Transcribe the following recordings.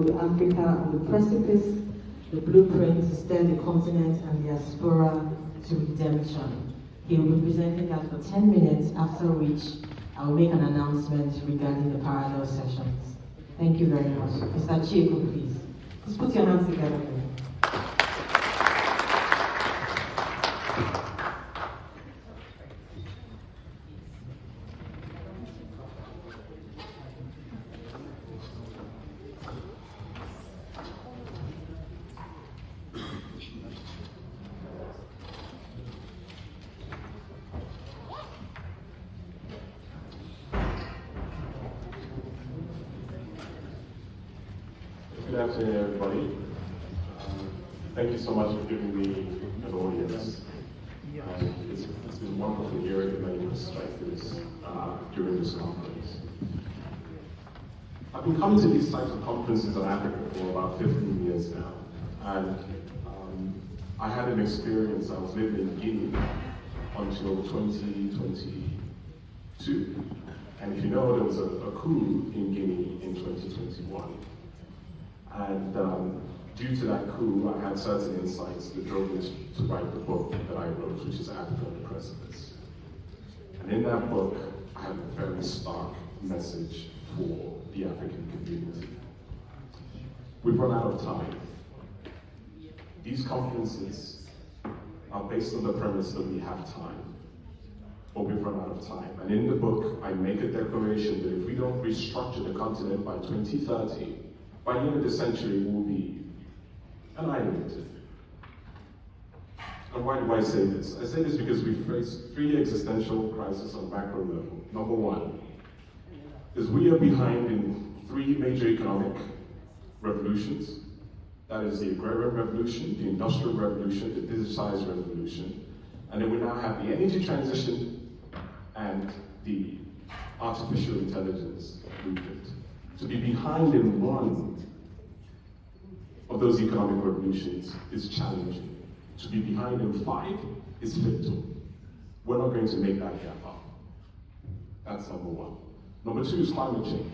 entitled Africa on the Precipice, the Blueprint to Steer the Continent and Diaspora to Redemption. He will be presenting that for 10 minutes, after which I will make an announcement regarding the parallel sessions. Thank you very much. Mr. Chiekwu, please. Just put your hands together for me. Good afternoon, everybody. Thank you so much for giving me an audience. It's been wonderful hearing many perspectives during this conference. I've been coming to these types of conferences in Africa for about 15 years now, and I had an experience. I was living in Guinea until 2022, and if you know, there was a coup in Guinea in 2021. And due to that coup, I had certain insights that drove me to write the book that I wrote, which is Africa on the Precipice. And in that book, I have a very stark message for the African community. We've run out of time. These conferences are based on the premise that we have time, but we've run out of time. And in the book, I make a declaration that if we don't restructure the continent by 2030, by the end of the century, we'll be annihilated. And why do I say this? I say this because we face three existential crises on macro level. Number one is we are behind in three major economic revolutions. That is the agrarian revolution, the industrial revolution, the digitized revolution. And then we now have the energy transition and the artificial intelligence movement. To be behind in one of those economic revolutions is challenging. To be behind in five is fatal. We're not going to make that gap up. That's number one. Number two is climate change.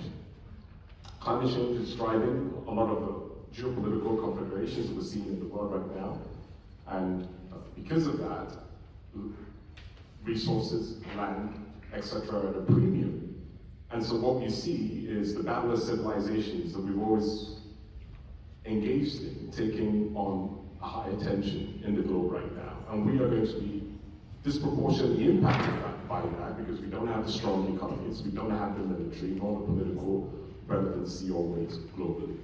Climate change is driving a lot of the geopolitical configurations we're seeing in the world right now. And because of that, resources, land, etc. are at a premium. And so what we see is the battle of civilizations that we've always engaged in, taking on a high tension in the globe right now. And we are going to be disproportionately impacted by that because we don't have the strong economies, we don't have the military, nor the political relevancy or weight globally.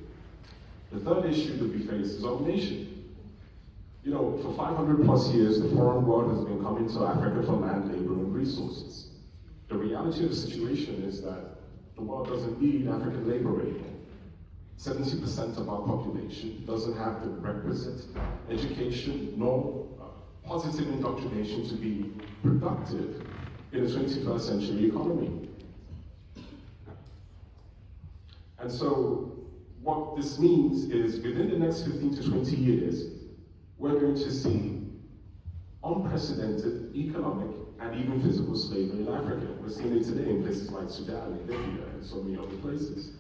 The third issue that we face is automation. You know, for 500 plus years, the foreign world has been coming to Africa for land, labor, and resources. The reality of the situation is that the world doesn't need African labor anymore. 70% of our population doesn't have the requisite education nor positive indoctrination to be productive in a 21st century economy. And so what this means is within the next 15 to 20 years, we're going to see unprecedented economic and even physical slavery in Africa. We're seeing it today in places like Sudan and Libya and so many other places.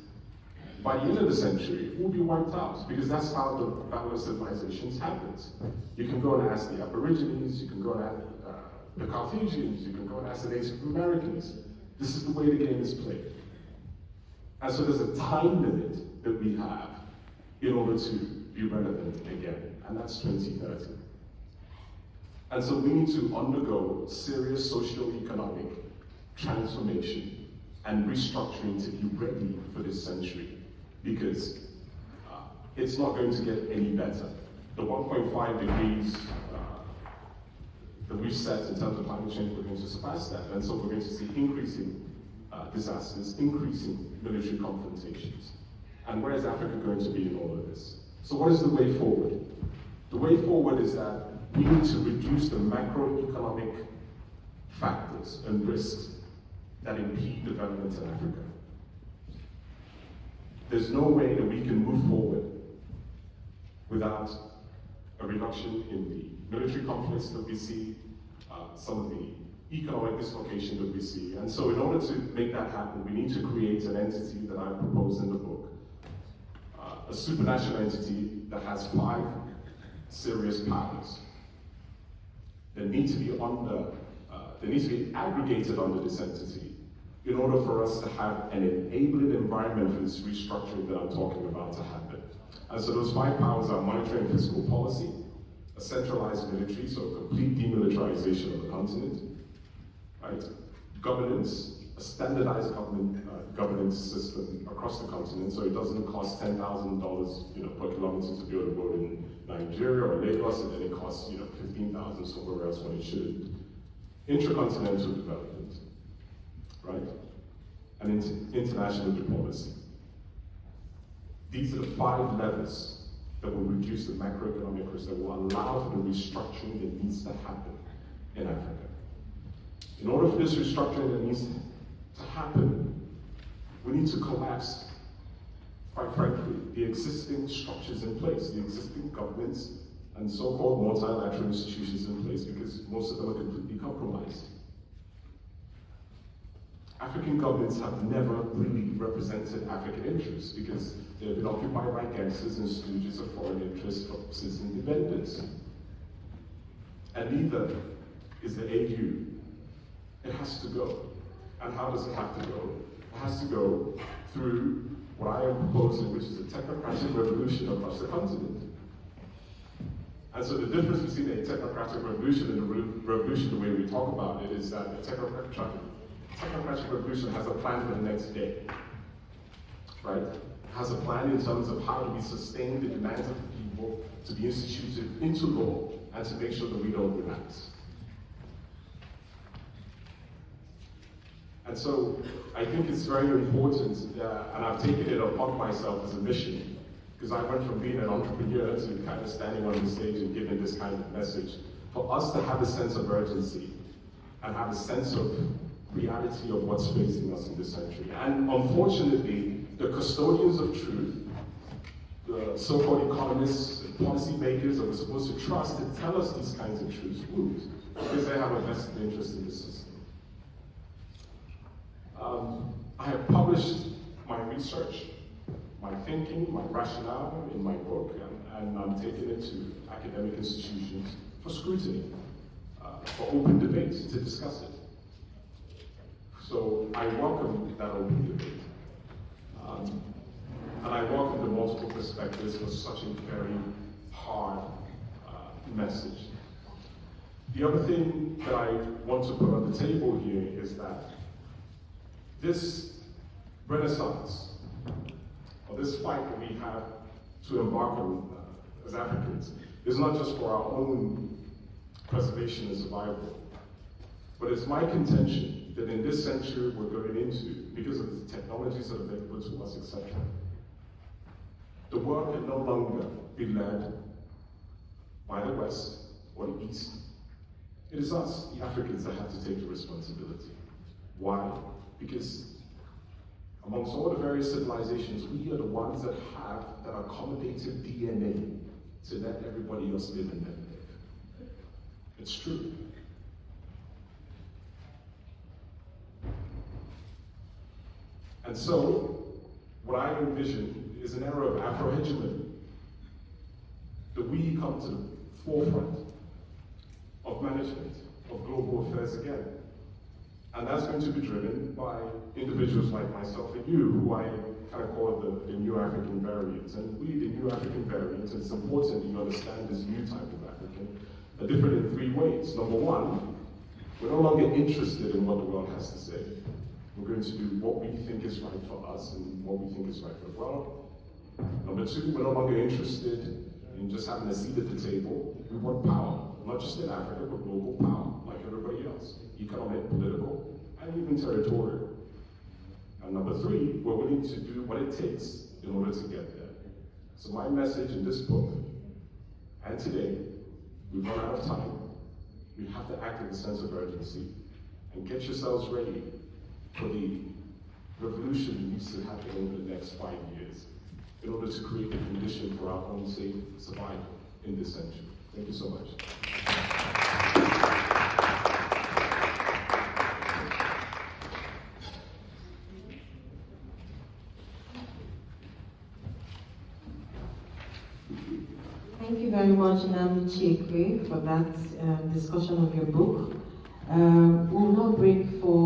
By the end of the century, we'll be wiped out because that's how the battle of civilizations happens. You can go and ask the Aborigines, you can go and ask the Carthaginians, you can go and ask the Native Americans. This is the way the game is played. And so there's a time limit that we have in order to be relevant again, and that's 2030. And so we need to undergo serious socio-economic transformation and restructuring to be ready for this century, because it's not going to get any better. The 1.5 degrees that we've set in terms of climate change, we're going to surpass that. And so we're going to see increasing disasters, increasing military confrontations. And where is Africa going to be in all of this? So what is the way forward? The way forward is that we need to reduce the macroeconomic factors and risks that impede development in Africa. There's no way that we can move forward without a reduction in the military conflicts that we see, some of the economic dislocation that we see. And so in order to make that happen, we need to create an entity that I propose in the book a supranational entity that has 5 serious powers. They need to be aggregated under this entity in order for us to have an enabling environment for this restructuring that I'm talking about to happen. And so those 5 powers are monetary and fiscal policy, a centralized military, so complete demilitarization of the continent, right? Governance, a standardized governance system across the continent, so it doesn't cost $10,000, per kilometer to build a road in Nigeria or Lagos, and then it costs, $15,000 somewhere else when it shouldn't. Intracontinental development, right? And international diplomacy. These are the 5 levers that will reduce the macroeconomic risk, that will allow for the restructuring that needs to happen in Africa. In order for this restructuring that needs to happen, we need to collapse, quite frankly, the existing structures in place, the existing governments and so-called multilateral institutions in place, because most of them are completely compromised. African governments have never really represented African interests because they've been occupied by gangsters and stooges of foreign interests since independence. And neither is the AU. It has to go. And how does it have to go? It has to go through what I am proposing, which is a technocratic revolution across the continent. And so the difference between a technocratic revolution and a revolution, the way we talk about it, is that a technocratic revolution has a plan for the next day, right? It has a plan in terms of how do we sustain the demands of the people to be instituted into law and to make sure that we don't relax. And so I think it's very important, and I've taken it upon myself as a mission, because I went from being an entrepreneur to kind of standing on the stage and giving this kind of message, for us to have a sense of urgency and have a sense of reality of what's facing us in this century. And unfortunately, the custodians of truth, the so-called economists and policymakers that we're supposed to trust to tell us these kinds of truths won't, because they have a vested interest in the system. I have published my research, my thinking, my rationale in my book, and I'm taking it to academic institutions for scrutiny, for open debate, to discuss it. So I welcome that open debate. And I welcome the multiple perspectives for such a very hard message. The other thing that I want to put on the table here is that this renaissance, or this fight that we have to embark on as Africans, is not just for our own preservation and survival, but it's my contention that in this century we're going into, because of the technologies that are available to us, etc., the world can no longer be led by the West or the East. It is us, the Africans, that have to take the responsibility. Why? Because amongst all the various civilizations, we are the ones that have that accommodative DNA to let everybody else live and let live. It's true. And so, what I envision is an era of Afro-hegemony, that we come to the forefront of management of global affairs again. And that's going to be driven by individuals like myself and you, who I kind of call the New African variant. And we, the New African variant, it's important that you understand this new type of African, are different in 3 ways. Number one, we're no longer interested in what the world has to say. We're going to do what we think is right for us and what we think is right for the world. Number 2, we're no longer interested in just having a seat at the table. We want power, not just in Africa, but global power, like everybody else. Economic, political, and even territorial. And number 3, we're willing to do what it takes in order to get there. So my message in this book, and today, we've run out of time. We have to act with a sense of urgency and get yourselves ready for the revolution that needs to happen over the next 5 years in order to create the condition for our own safe survival in this century. Thank you so much. Thank you very much, Nnamdi Chiekwu, for that discussion of your book. We'll now break for